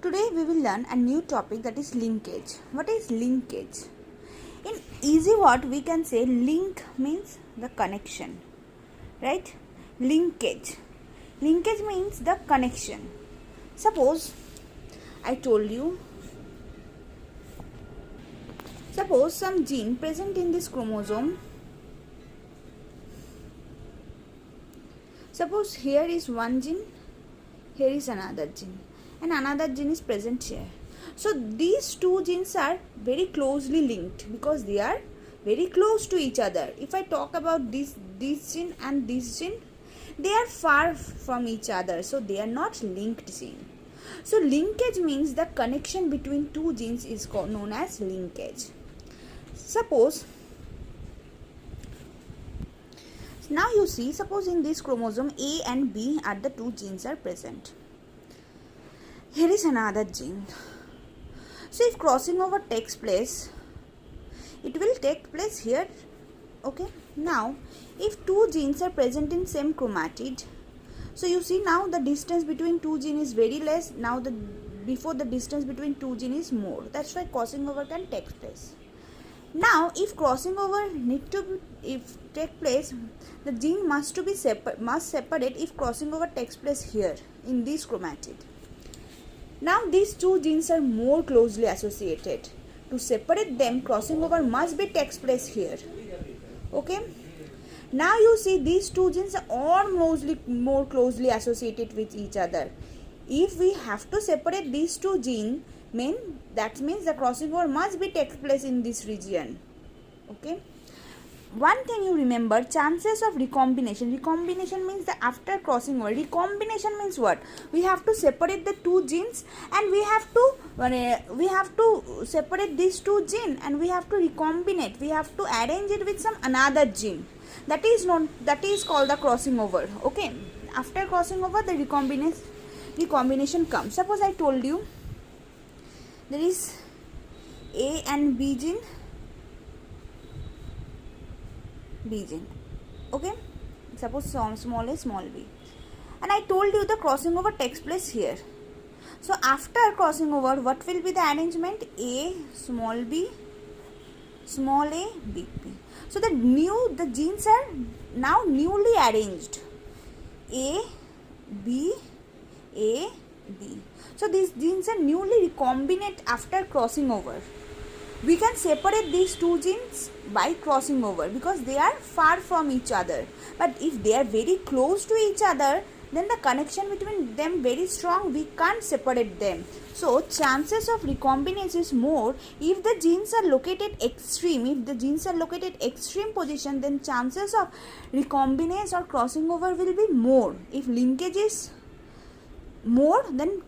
Today we will learn a new topic, that is linkage. What is linkage? In easy word we can say link means the connection, right? Linkage means the connection. Suppose I told you, suppose some gene present in this chromosome. Suppose here is one gene, here is another gene, and another gene is present here. So these two genes are very closely linked because they are very close to each other. If I talk about this gene and this gene, they are far from each other, so they are not linked gene. So linkage means the connection between two genes is known as linkage. Suppose now you see, suppose in this chromosome A and B are the two genes are present. Here is another gene. So if crossing over takes place, it will take place here. Okay. Now if two genes are present in same chromatid, so you see now the distance between two genes is very less. Now before the distance between two genes is more. That's why crossing over can take place. Now if crossing over take place, the gene must separate if crossing over takes place here in this chromatid. Now these two genes are more closely associated. To separate them, crossing over must takes place here. Okay. Now you see these two genes are more closely associated with each other. If we have to separate these two genes, that means the crossing over must takes place in this region. Okay. One thing you remember, chances of recombination. Recombination means the after crossing over. Recombination means what? We have to separate the two genes and we have to separate these two genes and we have to recombinate. We have to arrange it with some another gene. That is called the crossing over. Okay. After crossing over, the recombination comes. Suppose I told you there is A and B gene. Okay, suppose small a, small b, and I told you the crossing over takes place here. So after crossing over, what will be the arrangement? A, small b, small a, big B. So the genes are now newly arranged. A, B, A, B. So these genes are newly recombinate after crossing over. We can separate these two genes by crossing over because they are far from each other. But if they are very close to each other, then the connection between them very strong, we can't separate them. So chances of recombination is more if the genes are located extreme. If the genes are located extreme position, then chances of recombination or crossing over will be more. If linkage is more, then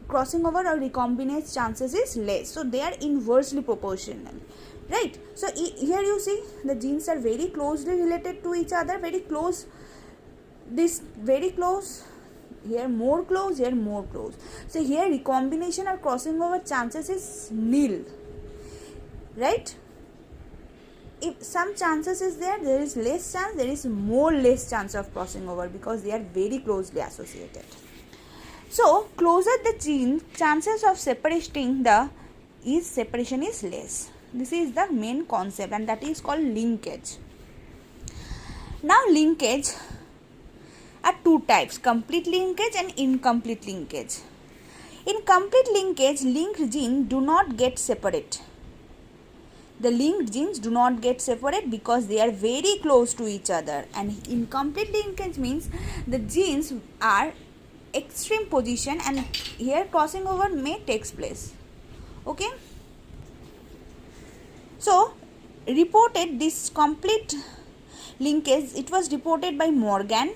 crossing over or recombination chances is less. So they are inversely proportional, right? So here you see the genes are very closely related to each other, very close. This very close, here more close, here more close. So here recombination or crossing over chances is nil, right? If some chances is there is less chance, there is less chance of crossing over because they are very closely associated. So closer the gene, chances of separation is less. This is the main concept and that is called linkage. Now linkage are two types, complete linkage and incomplete linkage. In complete linkage, linked genes do not get separate. The linked genes do not get separate because they are very close to each other, and incomplete linkage means the genes are extreme position and here crossing over may takes place. Okay. So reported this complete linkage, it was reported by Morgan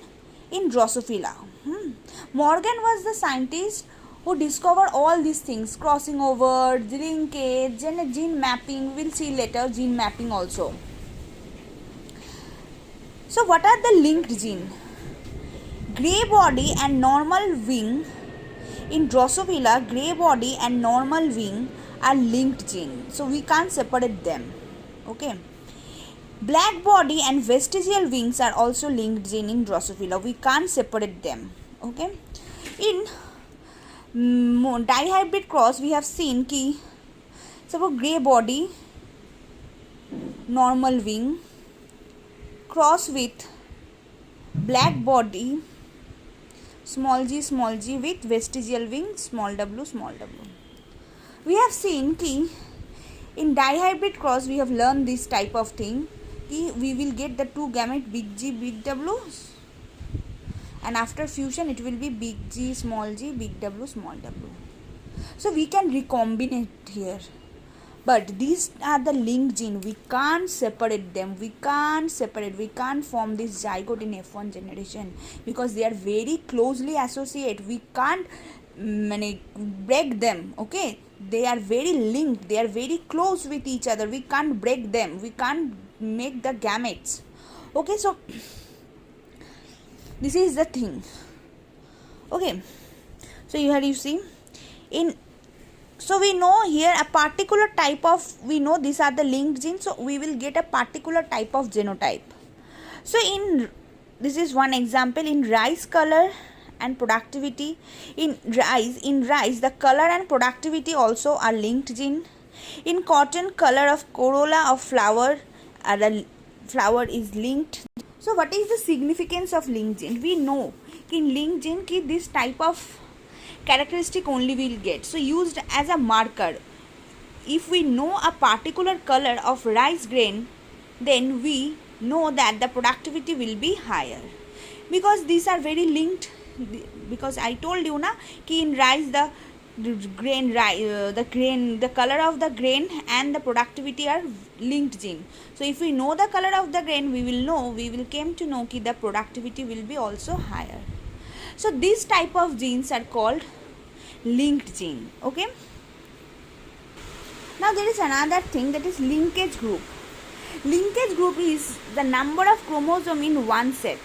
in Drosophila. Morgan was the scientist who discovered all these things, crossing over, linkage and gene mapping. We'll see later gene mapping also. So what are the linked gene? Grey body and normal wing. In Drosophila, grey body and normal wing are linked gene. So we can't separate them. Okay. Black body and vestigial wings are also linked gene in Drosophila. We can't separate them. Okay. In Dihybrid cross we have seen ki suppose grey body, normal wing, cross with black body, small g with vestigial wing, small w. We have seen ki in dihybrid cross we have learned this type of thing ki we will get the two gamete big G big W, and after fusion it will be big G, big W, small w. So we can recombine it here. But these are the linked gene. We can't separate them. We can't form this zygote in F1 generation because they are very closely associated. We can't break them. Okay, they are very linked. They are very close with each other. We can't break them. We can't make the gametes. Okay, so this is the thing. Okay, so here you see so we know here a particular type of, we know these are the linked genes, so we will get a particular type of genotype. So this is one example in rice color and productivity. In rice the color and productivity also are linked gene. In cotton, color of corolla of flower, the flower is linked. So what is the significance of linked gene? We know in linked gene ki this type of characteristic only we will get. So used as a marker. If we know a particular color of rice grain, then we know that the productivity will be higher, because these are very linked. Because I told you na ki in rice the color of the grain and the productivity are linked gene. So if we know the color of the grain, we will came to know ki the productivity will be also higher. So this type of genes are called linked gene. Okay. Now there is another thing, that is linkage group. Linkage group is the number of chromosome in one set.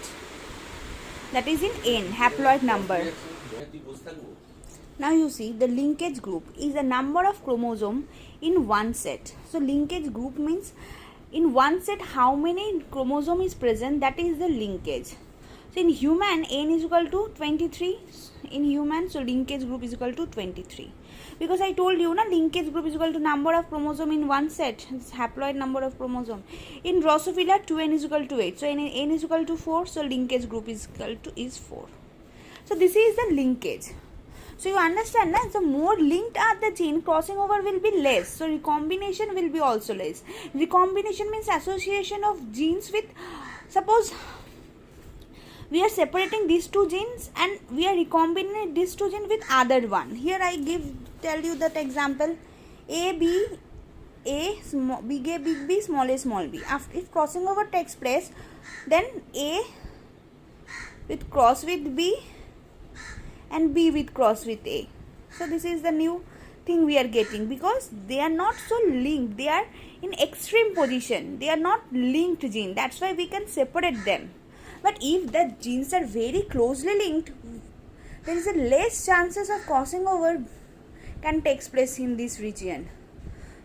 That is in N, haploid number. Now you see the linkage group is the number of chromosome in one set. So linkage group means in one set how many chromosome is present, that is the linkage. So in human, N is equal to 23 in human, so linkage group is equal to 23. Because I told you na linkage group is equal to number of chromosome in one set, it's haploid number of chromosome. In Drosophila 2n is equal to 8, so n is equal to 4, so linkage group is equal to 4. So this is the linkage. So you understand that the more linked are the gene, crossing over will be less, so recombination will be also less. Recombination means association of genes with, suppose we are separating these two genes and we are recombining these two genes with other one. Here I tell you that example, A, B, big A, big B, small a, small b. If crossing over takes place, then A with cross with B and B with cross with A. So this is the new thing we are getting, because they are not so linked, they are in extreme position, they are not linked gene, that's why we can separate them. But if the genes are very closely linked, there is a less chances of crossing over can take place in this region.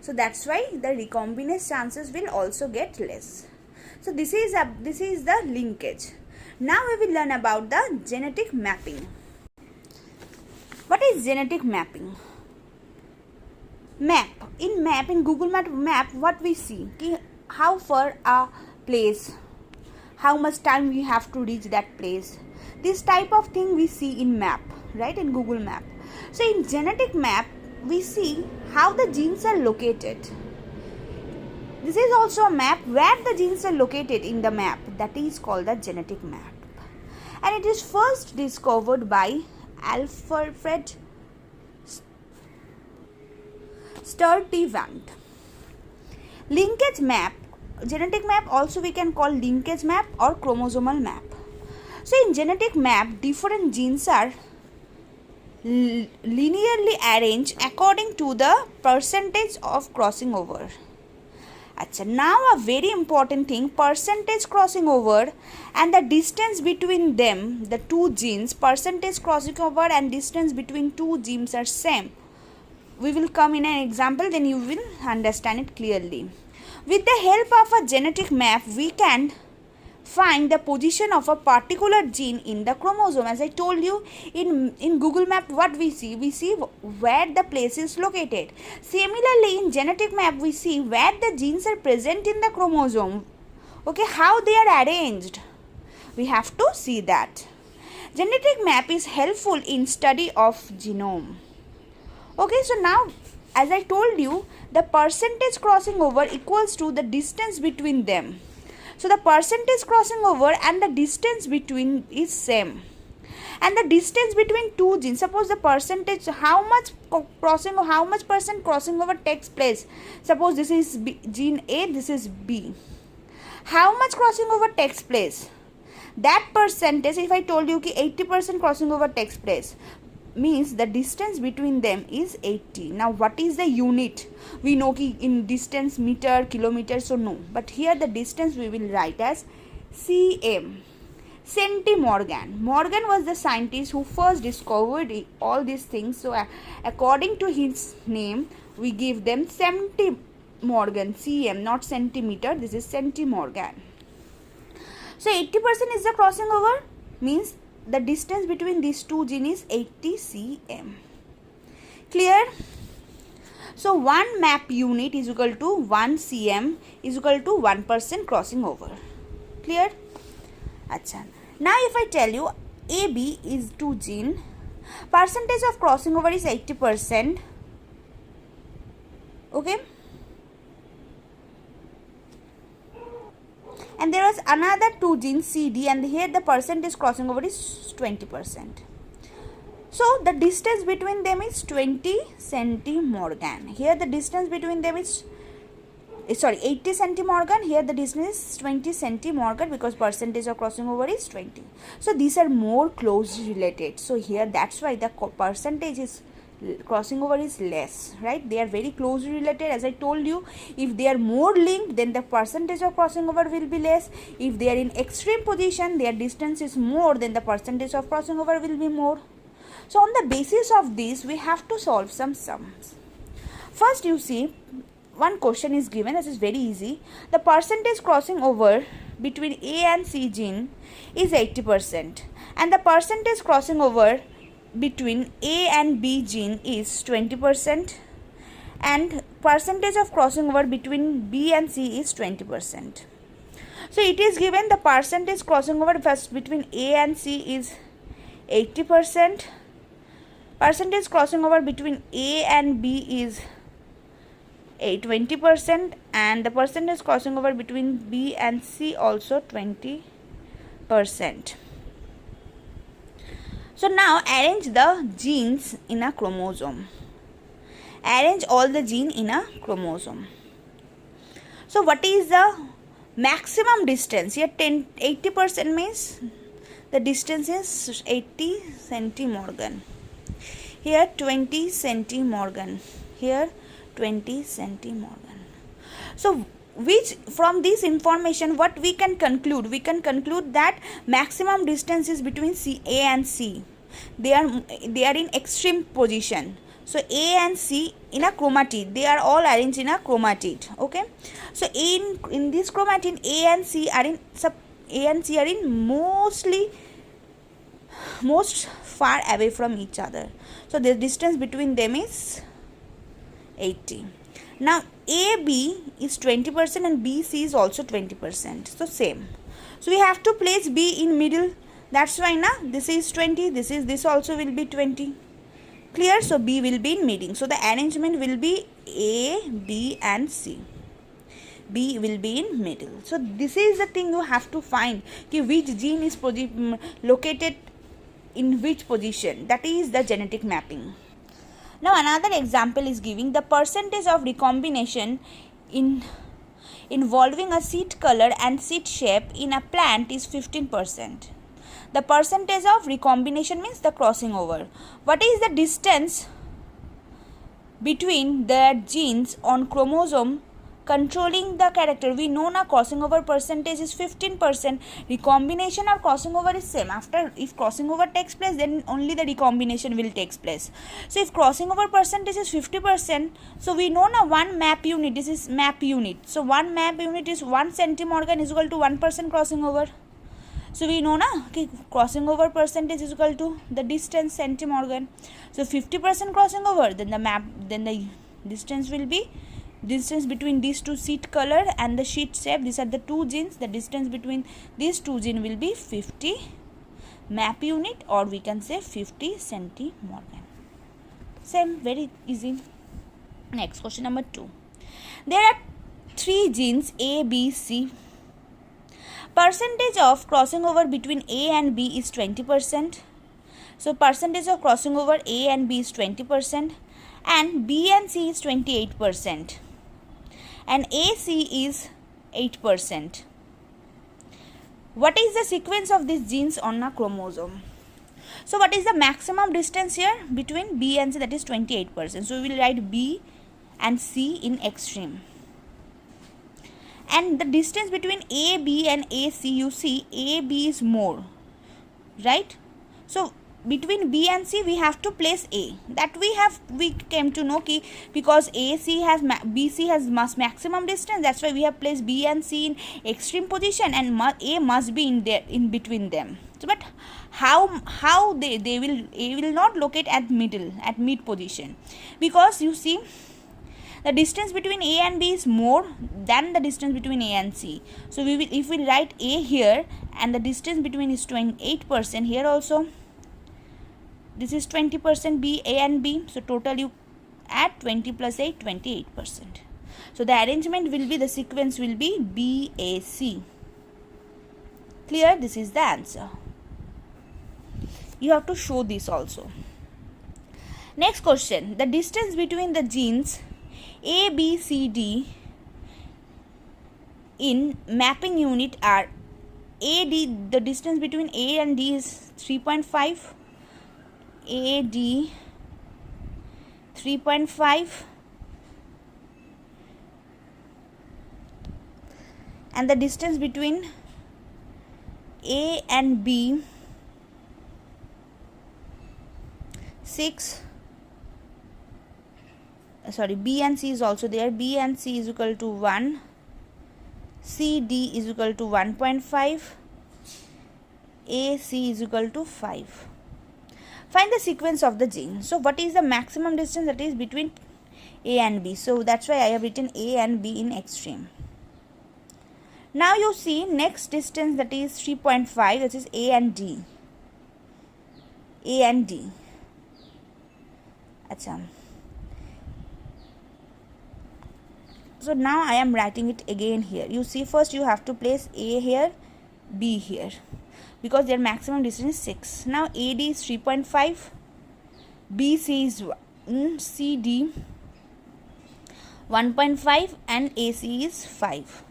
So that's why the recombination chances will also get less. So this is the linkage. Now we will learn about the genetic mapping. What is genetic mapping? In Google Map, what we see, how far a place, how much time we have to reach that place. This type of thing we see in map, right, in Google Map. So in genetic map, we see how the genes are located. This is also a map where the genes are located in the map. That is called the genetic map. And it is first discovered by Alfred Sturtevant. Linkage map, genetic map also we can call linkage map or chromosomal map. So in genetic map, different genes are linearly arranged according to the percentage of crossing over. Now a very important thing, percentage crossing over and the distance between them, the two genes, percentage crossing over and distance between two genes are same. We will come in an example, then you will understand it clearly. With the help of a genetic map, we can find the position of a particular gene in the chromosome. As I told you, in Google Map, what we see where the place is located. Similarly, in genetic map, we see where the genes are present in the chromosome. Okay, how they are arranged. We have to see that. Genetic map is helpful in study of genome. Okay, so now as I told you, the percentage crossing over equals to the distance between them. So the percentage crossing over and the distance between is same. And the distance between two genes, suppose the percentage, how much percent crossing over takes place. Suppose this is gene A, this is B. How much crossing over takes place? That percentage, if I told you ki 80% crossing over takes place, means the distance between them is 80. Now what is the unit? We know ki in distance meter, kilometer, so no. But here the distance we will write as cm. Centimorgan. Morgan was the scientist who first discovered all these things. So according to his name, we give them centimorgan, cm, not centimeter. This is centimorgan. So 80% is the crossing over, means the distance between these two genes is 80 cm. Clear? So 1 map unit is equal to 1 cm is equal to 1% crossing over. Clear? Achha. Now if I tell you AB is 2 gene, percentage of crossing over is 80%. Okay? And there was another 2 genes CD, and here the percentage crossing over is 20%. So the distance between them is 20 centimorgan. Here the distance between them is 80 centimorgan. Here the distance is 20 centimorgan because percentage of crossing over is 20. So these are more closely related. So here that's why the percentage is crossing over is less, right? They are very closely related. As I told you, if they are more linked, then the percentage of crossing over will be less. If they are in extreme position, their distance is more, then the percentage of crossing over will be more. So on the basis of this, we have to solve some sums. First, you see, one question is given. This is very easy. The percentage crossing over between A and C gene is 80%, and the percentage crossing over between A and B gene is 20%, and percentage of crossing over between B and C is 20%. So it is given the percentage crossing over first between A and C is 80%, percentage crossing over between A and B is 20%, and the percentage crossing over between B and C also 20%. So now arrange the genes in a chromosome. Arrange all the gene in a chromosome. So what is the maximum distance? Here 80% means the distance is 80 centimorgan. Here 20 centimorgan. Here 20 centimorgan. So which from this information what we can conclude? We can conclude that maximum distance is between A and C. They are in extreme position. So A and C in a chromatid, they are all arranged in a chromatid. Okay. So in this chromatid, A and C are in most far away from each other. So the distance between them is 80. Now AB is 20% and BC is also 20%. So same. So we have to place B in middle. That's why now this is 20. This also will be 20. Clear? So B will be in middle. So the arrangement will be A, B and C. B will be in middle. So this is the thing you have to find. Which gene is located in which position. That is the genetic mapping. Now another example is giving the percentage of recombination involving a seed color and seed shape in a plant is 15%. The percentage of recombination means the crossing over. What is the distance between the genes on chromosome controlling the character. We know now crossing over percentage is 15%. Recombination or crossing over is same. After, if crossing over takes place, then only the recombination will take place. So if crossing over percentage is 50%, so we know now one map unit, this is map unit. So one map unit is 1 centimorgan is equal to 1% crossing over. So we know na कि crossing over percentage is equal to the distance centimorgan. So 50% crossing over, then the distance will be distance between these two sheet color and the sheet shape. These are the two genes. The distance between these two genes will be 50 map unit, or we can say 50 centimorgan. Same, very easy. Next, question number 2. There are 3 genes A, B, C. Percentage of crossing over between A and B is 20%. So percentage of crossing over A and B is 20%, and B and C is 28%, and AC is 8%. What is the sequence of these genes on a chromosome? So what is the maximum distance here between B and C? That is 28%. So we will write B and C in extreme. And the distance between A, B and AC, you see A, B is more, right? So between B and C we have to place A. That we came to know ki because AC has BC has maximum distance, that's why we have placed B and C in extreme position, and A must be in there, in between them. So but how they will, A will not locate at middle, at mid position, because you see the distance between A and B is more than the distance between A and C. So we will, if we write A here and the distance between is 28%, here also this is 20%, B, A and B. So total you add 20 plus 8, 28%. So the arrangement will be, the sequence will be B, A, C. Clear? This is the answer. You have to show this also. Next question. The distance between the genes A, B, C, D in mapping unit are AD, the distance between A and D is 3.5, AD 3.5, and the distance between A and B 6. Sorry, B and C is also there. B and C is equal to 1. CD is equal to 1.5. AC is equal to 5. Find the sequence of the gene. So what is the maximum distance that is between A and B? So that's why I have written A and B in extreme. Now you see next distance, that is 3.5, that is A and D. A and D. Achha. So now I am writing it again here. You see, first you have to place A here, B here, because their maximum distance is 6. Now AD is 3.5, BC is 1, CD 1.5, and AC is 5.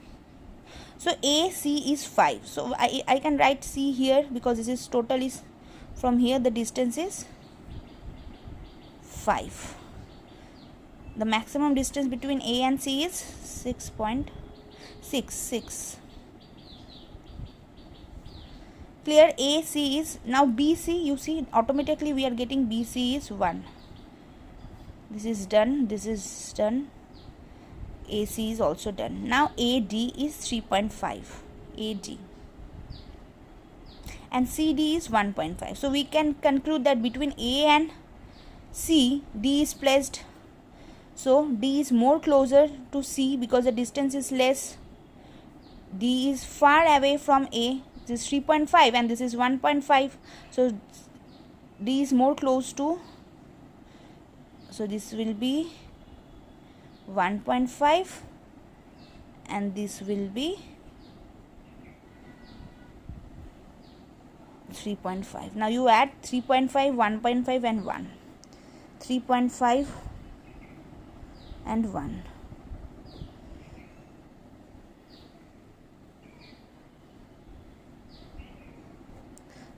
So AC is 5. So I can write C here, because this is total is from here, the distance is 5. The maximum distance between A and C is 6.66. Clear? AC is, now BC, you see automatically we are getting BC is 1. This is done, this is done. AC is also done. Now AD is 3.5. AD. And CD is 1.5. So we can conclude that between A and C, D is placed. So D is more closer to C because the distance is less. D is far away from A. This is 3.5 and this is 1.5. So D is more close to. So this will be 1.5 and this will be 3.5. Now you add 3.5, 1.5 and 1. 3.5 and 1.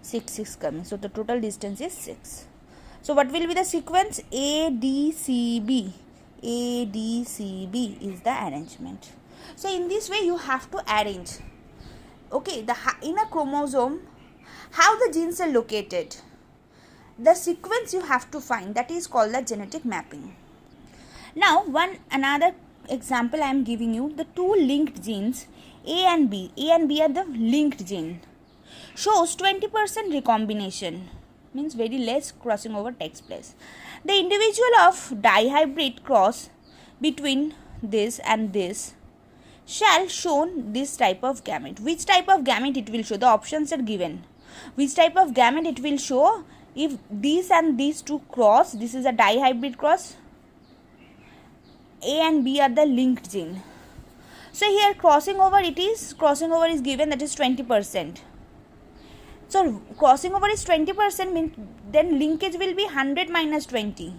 Six coming. So the total distance is 6. So what will be the sequence? A, D, C, B. A, D, C, B is the arrangement. So in this way you have to arrange. Okay, in a chromosome, how the genes are located, the sequence you have to find, that is called the genetic mapping. Now another example I am giving you, the two linked genes A and B are the linked gene, shows 20% recombination, means very less crossing over takes place. The individual of dihybrid cross between this and this shall show this type of gamete. Which type of gamete it will show? The options are given. Which type of gamete it will show? If these and these two cross, this is a dihybrid cross, A and B are the linked gene. So here crossing over is given, that is 20%. So crossing over is 20%, means then linkage will be 100 minus 20,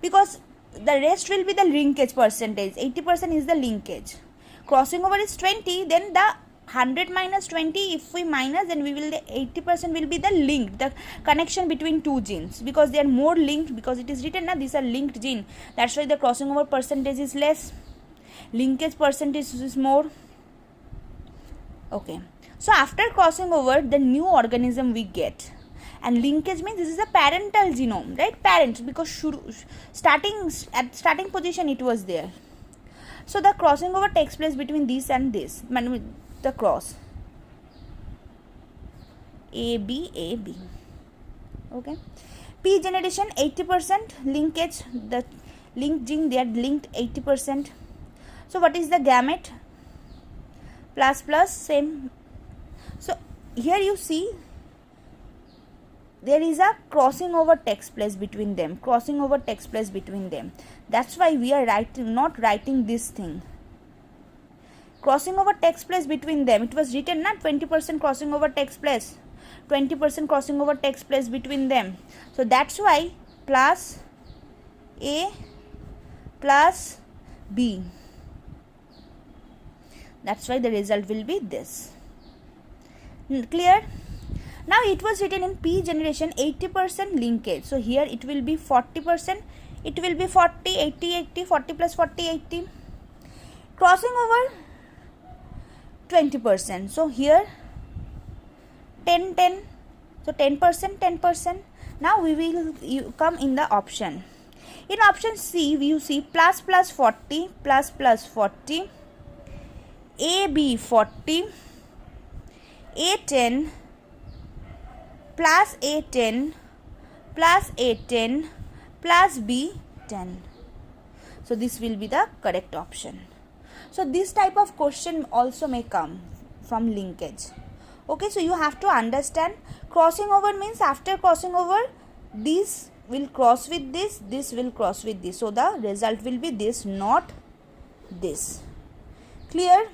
because the rest will be the linkage percentage. 80% is the linkage. Crossing over is 20, then the 100 minus 20, if we minus, then we will, the 80% will be the link, the connection between two genes, because they are more linked, because it is written now these are linked gene. That's why the crossing over percentage is less, linkage percentage is more. Okay, so after crossing over, the new organism we get, and linkage means this is a parental genome, right? Parent, because at starting position it was there. So the crossing over takes place between this and this, the cross AB. Okay, P generation 80% linkage, the linked gene they are linked 80%. So what is the gamete? Plus same. So here you see there is a crossing over takes place between them. That's why we are not writing this thing. Crossing over takes place between them. It was written not 20% crossing over takes place. 20% crossing over takes place between them. So that's why plus A plus B. That's why the result will be this. Clear? Now it was written in P generation 80% linkage. So here it will be 40%. It will be 40, 80, 80, 40 plus 40, 80. Crossing over 20%. So here 10, 10. So 10%, 10%. Now we will come in the option. In option C, you see plus 40, plus 40. AB 40, A10 plus A10 plus A10 plus B10. So this will be the correct option. So this type of question also may come from linkage. Okay, so you have to understand, crossing over means after crossing over, this will cross with this will cross with this. So the result will be this, not this. Clear?